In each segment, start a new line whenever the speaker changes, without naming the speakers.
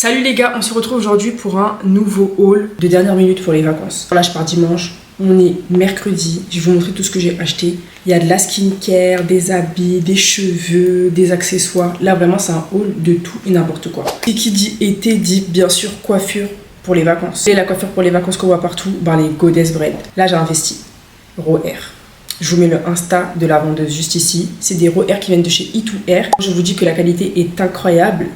Salut les gars, on se retrouve aujourd'hui pour un nouveau haul de dernière minute pour les vacances. Là je pars dimanche, on est mercredi, je vais vous montrer tout ce que j'ai acheté. Il y a de la skincare, des habits, des cheveux, des accessoires. Là vraiment c'est un haul de tout et n'importe quoi. Et qui dit été dit bien sûr coiffure pour les vacances. Et la coiffure pour les vacances qu'on voit partout, les Goddess Braid. Là j'ai investi Raw Hair. Je vous mets le Insta de la vendeuse juste ici. C'est des Raw Hair qui viennent de chez E2Hair. Je vous dis que la qualité est incroyable.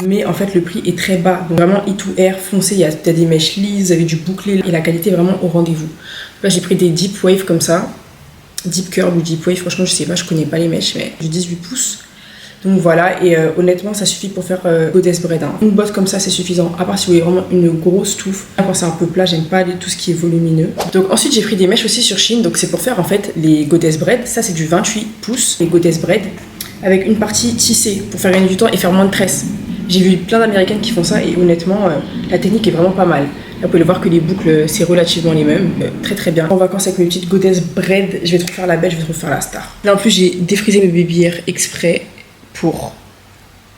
Mais en fait le prix est très bas, donc vraiment E2Hair foncé, il y a des mèches lises, vous avez du bouclé et la qualité est vraiment au rendez-vous. Là j'ai pris des deep wave comme ça, deep curl ou deep wave, franchement je sais pas, je connais pas les mèches, mais du 18 pouces. Donc voilà, et honnêtement ça suffit pour faire Goddess Braid. Une botte comme ça c'est suffisant, à part si vous voulez vraiment une grosse touffe. Quand c'est un peu plat, j'aime pas tout ce qui est volumineux. Donc ensuite j'ai pris des mèches aussi sur Shein, donc c'est pour faire en fait les Goddess Braid. Ça c'est du 28 pouces, les Goddess Braid, avec une partie tissée pour faire gagner du temps et faire moins de tresses. J'ai vu plein d'américaines qui font ça et honnêtement, la technique est vraiment pas mal. Là, vous pouvez le voir que les boucles, c'est relativement les mêmes. Très très bien. En vacances avec mes petites Goddess Braid, je vais trop faire la belle, je vais trop faire la star. Là en plus, j'ai défrisé mes baby hairs exprès pour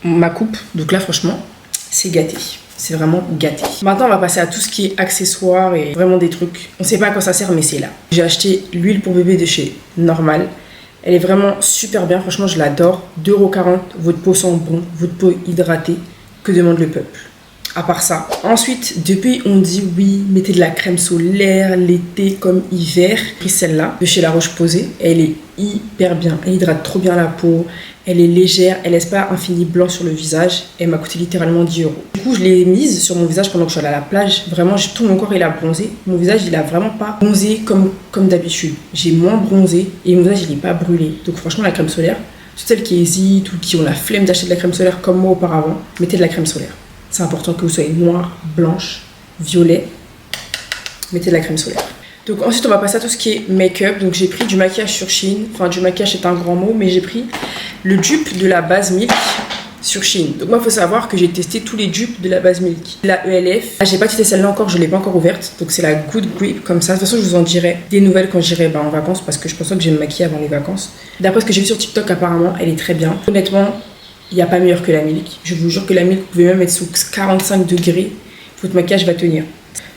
ma coupe. Donc là, franchement, c'est gâté. C'est vraiment gâté. Maintenant, on va passer à tout ce qui est accessoires et vraiment des trucs. On sait pas à quoi ça sert, mais c'est là. J'ai acheté l'huile pour bébé de chez Normal. Elle est vraiment super bien, franchement je l'adore. 2,40 €, votre peau sent bon, votre peau hydratée. Que demande le peuple? À part ça. Ensuite, depuis on dit oui, mettez de la crème solaire l'été comme hiver. J'ai pris celle-là de chez La Roche-Posay. Elle est hyper bien, elle hydrate trop bien la peau. Elle est légère, elle laisse pas un fini blanc sur le visage. Elle m'a coûté littéralement 10 €. Du coup, je l'ai mise sur mon visage pendant que je suis allée à la plage. Vraiment, tout mon corps il a bronzé. Mon visage, il a vraiment pas bronzé comme d'habitude. J'ai moins bronzé et mon visage, il est pas brûlé. Donc franchement, la crème solaire, toutes celles qui hésitent ou qui ont la flemme d'acheter de la crème solaire comme moi auparavant, mettez de la crème solaire. C'est important que vous soyez noire, blanche, violet. Mettez de la crème solaire. Donc ensuite on va passer à tout ce qui est make-up. Donc j'ai pris du maquillage sur Shein. Enfin du maquillage c'est un grand mot, mais j'ai pris le dupe de la base Milk sur Shein. Donc moi il faut savoir que j'ai testé tous les dupes de la base Milk. La ELF, j'ai pas testé celle-là encore, je l'ai pas encore ouverte. Donc c'est la Good Grip comme ça. De toute façon je vous en dirai des nouvelles quand j'irai en vacances parce que je pense pas que je vais me maquiller avant les vacances. D'après ce que j'ai vu sur TikTok apparemment elle est très bien. Honnêtement il n'y a pas meilleur que la Milk. Je vous jure que la Milk vous pouvez même être sous 45 degrés. Votre maquillage va tenir.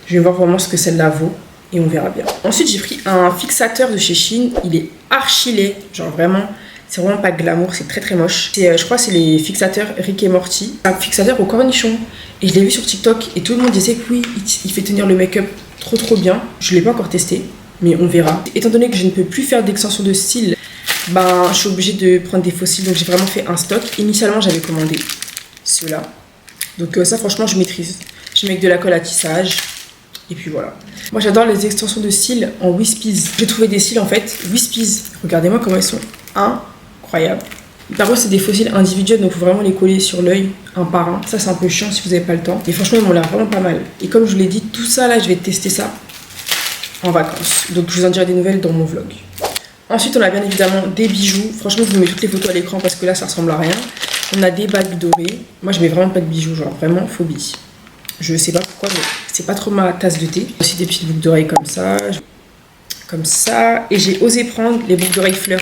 Je vais voir vraiment ce que celle-là vaut. Et on verra bien. Ensuite, j'ai pris un fixateur de chez Shein. Il est archi laid. Genre vraiment, c'est vraiment pas glamour. C'est très très moche. Je crois que c'est les fixateurs Rick et Morty. Un fixateur au cornichon. Et je l'ai vu sur TikTok. Et tout le monde disait que oui, il fait tenir le make-up trop bien. Je l'ai pas encore testé. Mais on verra. Étant donné que je ne peux plus faire d'extension de cils, je suis obligée de prendre des faux cils. Donc j'ai vraiment fait un stock. Initialement, j'avais commandé ceux-là. Donc ça, franchement, je maîtrise. Je mets avec de la colle à tissage. Et puis voilà. Moi j'adore les extensions de cils en Wispies. J'ai trouvé des cils en fait Wispies. Regardez-moi comment ils sont incroyables. Par contre c'est des faux cils individuels donc il faut vraiment les coller sur l'œil un par un. Ça c'est un peu chiant si vous n'avez pas le temps. Et franchement ils m'ont l'air vraiment pas mal. Et comme je vous l'ai dit, tout ça là je vais tester ça en vacances. Donc je vous en dirai des nouvelles dans mon vlog. Ensuite on a bien évidemment des bijoux. Franchement je vous mets toutes les photos à l'écran parce que là ça ressemble à rien. On a des bagues dorées. Moi je mets vraiment pas de bijoux, genre vraiment phobie. Je sais pas pourquoi, mais c'est pas trop ma tasse de thé. Aussi des petites boucles d'oreilles comme ça. Et j'ai osé prendre les boucles d'oreilles fleurs.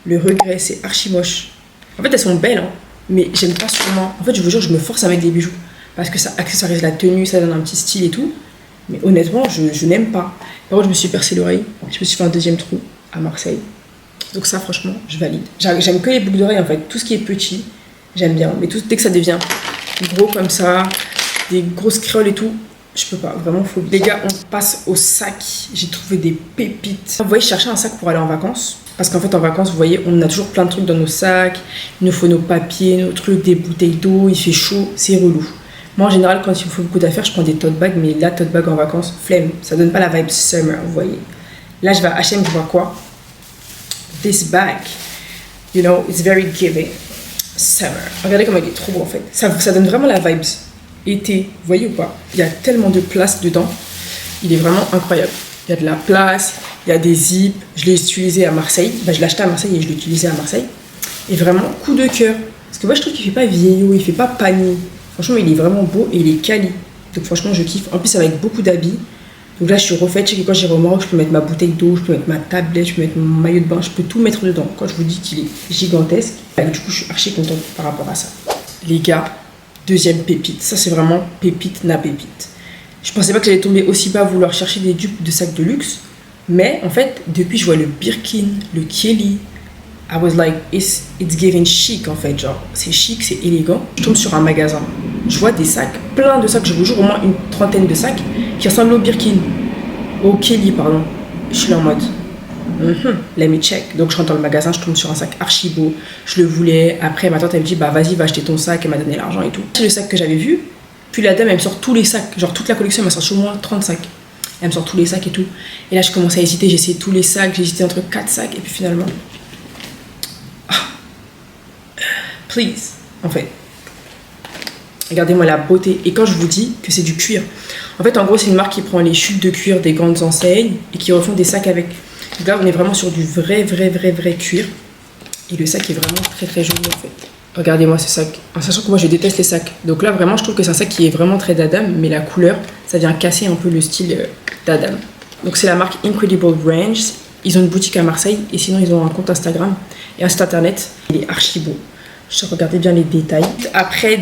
Le regret, c'est archi moche. En fait, elles sont belles, mais j'aime pas sûrement. En fait, je vous jure, je me force à mettre des bijoux. Parce que ça accessoirise la tenue, ça donne un petit style et tout. Mais honnêtement, je n'aime pas. Par contre, je me suis percé l'oreille. Je me suis fait un deuxième trou à Marseille. Donc ça, franchement, je valide. J'aime que les boucles d'oreilles, en fait. Tout ce qui est petit, j'aime bien. Mais dès que ça devient gros comme ça, des grosses créoles et tout, je peux pas, vraiment phobie. Les gars, on passe au sac. J'ai trouvé des pépites. Vous voyez, je cherchais un sac pour aller en vacances. Parce qu'en fait, en vacances, vous voyez, on a toujours plein de trucs dans nos sacs. Il nous faut nos papiers, nos trucs, des bouteilles d'eau. Il fait chaud, c'est relou. Moi, en général, quand il me faut beaucoup d'affaires, je prends des tote bags. Mais la tote bag en vacances, flemme. Ça donne pas la vibe summer, vous voyez. Là, je vais à H&M, je vois quoi? This bag. You know, it's very giving. Summer. Regardez comme il est trop beau, en fait. Ça donne vraiment la vibes été, vous voyez ou pas? Il y a tellement de place dedans, il est vraiment incroyable. Il y a de la place, il y a des zips. Je l'ai utilisé à Marseille, je l'ai acheté à Marseille et je l'ai utilisé à Marseille. Et vraiment, coup de cœur. Parce que moi je trouve qu'il fait pas vieillot, il fait pas panier. Franchement, il est vraiment beau et il est quali. Donc franchement, je kiffe. En plus, avec beaucoup d'habits. Donc là, je suis refaite. Je sais que quand j'irai au Maroc, je peux mettre ma bouteille d'eau, je peux mettre ma tablette, je peux mettre mon maillot de bain, je peux tout mettre dedans. Quand je vous dis qu'il est gigantesque, du coup, je suis archi contente par rapport à ça. Les gars, Deuxième pépite. Ça, c'est vraiment pépite na pépite. Je pensais pas que j'allais tomber aussi bas à vouloir chercher des dupes de sacs de luxe. Mais en fait, depuis je vois le Birkin, le Kelly, I was like, it's giving chic en fait. Genre, c'est chic, c'est élégant. Je tombe sur un magasin. Je vois des sacs, plein de sacs. Je vous jure, au moins une trentaine de sacs qui ressemblent au Birkin. Au Kelly, pardon. Je suis là en mode, let me check. Donc je rentre dans le magasin, je tombe sur un sac archi beau. Je le voulais. Après, ma tante, elle me dit, bah vas-y, va acheter ton sac. Elle m'a donné l'argent et tout. C'est le sac que j'avais vu. Puis la dame, elle me sort tous les sacs. Genre, toute la collection, elle m'a sorti au moins 30 sacs. Elle me sort tous les sacs et tout. Et là, je commence à hésiter. J'ai essayé tous les sacs. J'ai hésité entre 4 sacs. Et puis finalement, please, en fait. Regardez-moi la beauté. Et quand je vous dis que c'est du cuir, en fait, en gros, c'est une marque qui prend les chutes de cuir des grandes enseignes et qui refont des sacs avec. Donc là, on est vraiment sur du vrai cuir. Et le sac est vraiment très joli, en fait. Regardez-moi ce sac. En sachant que moi, je déteste les sacs. Donc là, vraiment, je trouve que c'est un sac qui est vraiment très d'Adam. Mais la couleur, ça vient casser un peu le style d'Adam. Donc c'est la marque Incredible Range. Ils ont une boutique à Marseille. Et sinon, ils ont un compte Instagram et un site internet. Il est archi beau. Je regardais bien les détails. Après,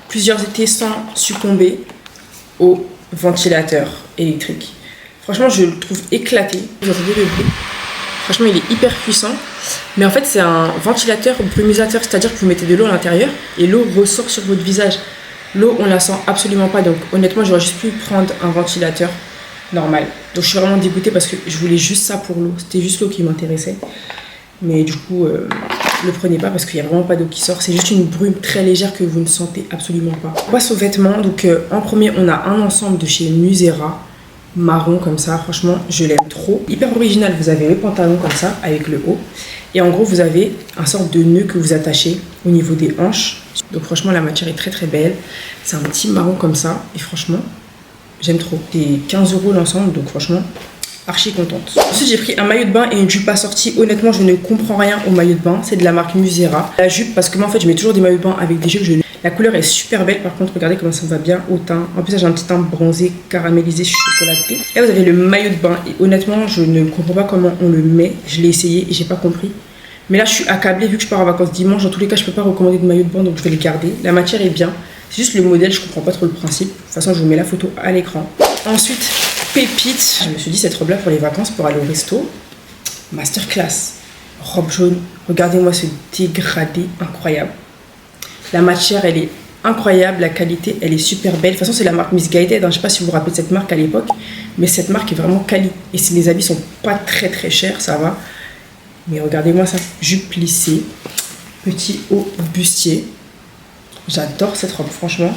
plusieurs étés sans succomber au ventilateur électrique. Franchement, je le trouve éclaté. Vous entendez le bruit? Franchement, il est hyper puissant. Mais en fait, c'est un ventilateur brumisateur. C'est-à-dire que vous mettez de l'eau à l'intérieur et l'eau ressort sur votre visage. L'eau, on la sent absolument pas. Donc, honnêtement, j'aurais juste pu prendre un ventilateur normal. Donc, je suis vraiment dégoûtée parce que je voulais juste ça pour l'eau. C'était juste l'eau qui m'intéressait. Mais du coup, le prenez pas parce qu'il n'y a vraiment pas d'eau qui sort. C'est juste une brume très légère que vous ne sentez absolument pas. On passe aux vêtements. Donc, en premier, on a un ensemble de chez Musera. Marron comme ça, franchement je l'aime trop, hyper original. Vous avez le pantalon comme ça avec le haut et en gros vous avez un sorte de nœud que vous attachez au niveau des hanches. Donc franchement la matière est très belle, c'est un petit marron comme ça et franchement j'aime trop. C'est 15 € l'ensemble, donc franchement archi contente. Ensuite j'ai pris un maillot de bain et une jupe assortie. Honnêtement je ne comprends rien au maillot de bain, c'est de la marque Musera. La jupe, parce que moi en fait je mets toujours des maillots de bain avec des jupes. La couleur est super belle, par contre regardez comment ça me va bien au teint. En plus j'ai un petit teint bronzé, caramélisé, chocolaté. Là vous avez le maillot de bain et honnêtement je ne comprends pas comment on le met. Je l'ai essayé et j'ai pas compris. Mais là je suis accablée vu que je pars en vacances dimanche. Dans tous les cas je peux pas recommander de maillot de bain donc je vais le garder. La matière est bien, c'est juste le modèle, je comprends pas trop le principe. De toute façon je vous mets la photo à l'écran. Ensuite pépite, je me suis dit cette robe là pour les vacances pour aller au resto. Masterclass, robe jaune, regardez-moi ce dégradé incroyable. La matière, elle est incroyable, la qualité, elle est super belle. De toute façon, c'est la marque Missguided. Je ne sais pas si vous vous rappelez de cette marque à l'époque, mais cette marque est vraiment quali. Et si les habits sont pas très chers, ça va. Mais regardez-moi ça, jupe plissée, petit haut bustier. J'adore cette robe, franchement.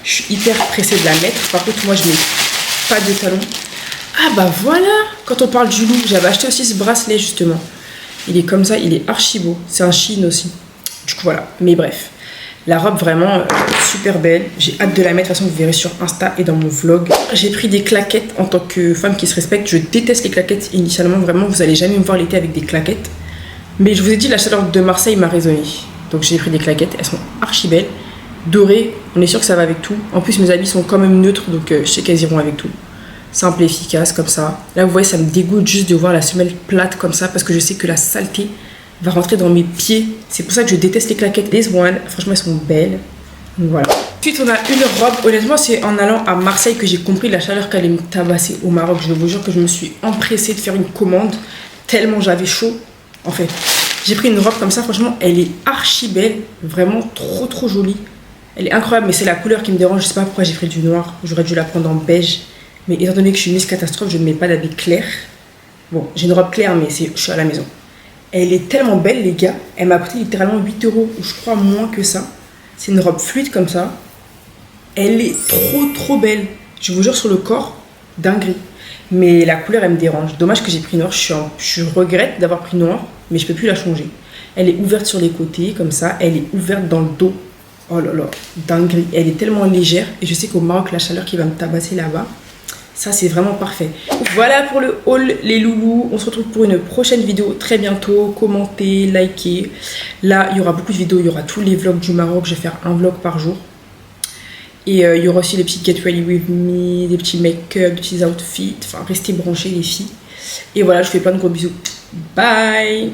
Je suis hyper pressée de la mettre. Par contre, moi, je mets pas de talons. Ah bah voilà, quand on parle du look, j'avais acheté aussi ce bracelet justement. Il est comme ça, il est archi beau. C'est un Shein aussi. Du coup, voilà. Mais bref. La robe vraiment super belle, j'ai hâte de la mettre, de toute façon vous verrez sur Insta et dans mon vlog. J'ai pris des claquettes en tant que femme qui se respecte, je déteste les claquettes initialement, vraiment vous allez jamais me voir l'été avec des claquettes. Mais je vous ai dit la chaleur de Marseille m'a raisonné, donc j'ai pris des claquettes, elles sont archi belles, dorées, on est sûr que ça va avec tout. En plus mes habits sont quand même neutres donc je sais qu'elles iront avec tout. Simple et efficace comme ça. Là vous voyez ça me dégoûte juste de voir la semelle plate comme ça parce que je sais que la saleté va rentrer dans mes pieds. C'est pour ça que je déteste les claquettes. This one, franchement, elles sont belles. Donc voilà. Ensuite, on a une robe. Honnêtement, c'est en allant à Marseille que j'ai compris la chaleur qu'allait me tabasser au Maroc. Je vous jure que je me suis empressée de faire une commande tellement j'avais chaud. En fait, j'ai pris une robe comme ça. Franchement, elle est archi belle. Vraiment trop jolie. Elle est incroyable, mais c'est la couleur qui me dérange. Je sais pas pourquoi j'ai pris du noir. J'aurais dû la prendre en beige. Mais étant donné que je suis Miss Catastrophe, je ne mets pas d'habit clair. Bon, j'ai une robe claire, mais je suis à la maison. Elle est tellement belle les gars, elle m'a coûté littéralement 8 €, ou je crois moins que ça. C'est une robe fluide comme ça. Elle est trop belle. Je vous jure sur le corps, dinguerie. Mais la couleur elle me dérange. Dommage que j'ai pris noir, je regrette d'avoir pris noir, mais je peux plus la changer. Elle est ouverte sur les côtés comme ça, elle est ouverte dans le dos. Oh là là, dinguerie. Elle est tellement légère et je sais qu'au Maroc la chaleur qui va me tabasser là-bas. Ça, c'est vraiment parfait. Voilà pour le haul, les loulous. On se retrouve pour une prochaine vidéo très bientôt. Commentez, likez. Là, il y aura beaucoup de vidéos. Il y aura tous les vlogs du Maroc. Je vais faire un vlog par jour. Et il y aura aussi les petits get ready with me, des petits make-up, des petits outfits. Enfin, restez branchés les filles. Et voilà, je vous fais plein de gros bisous. Bye!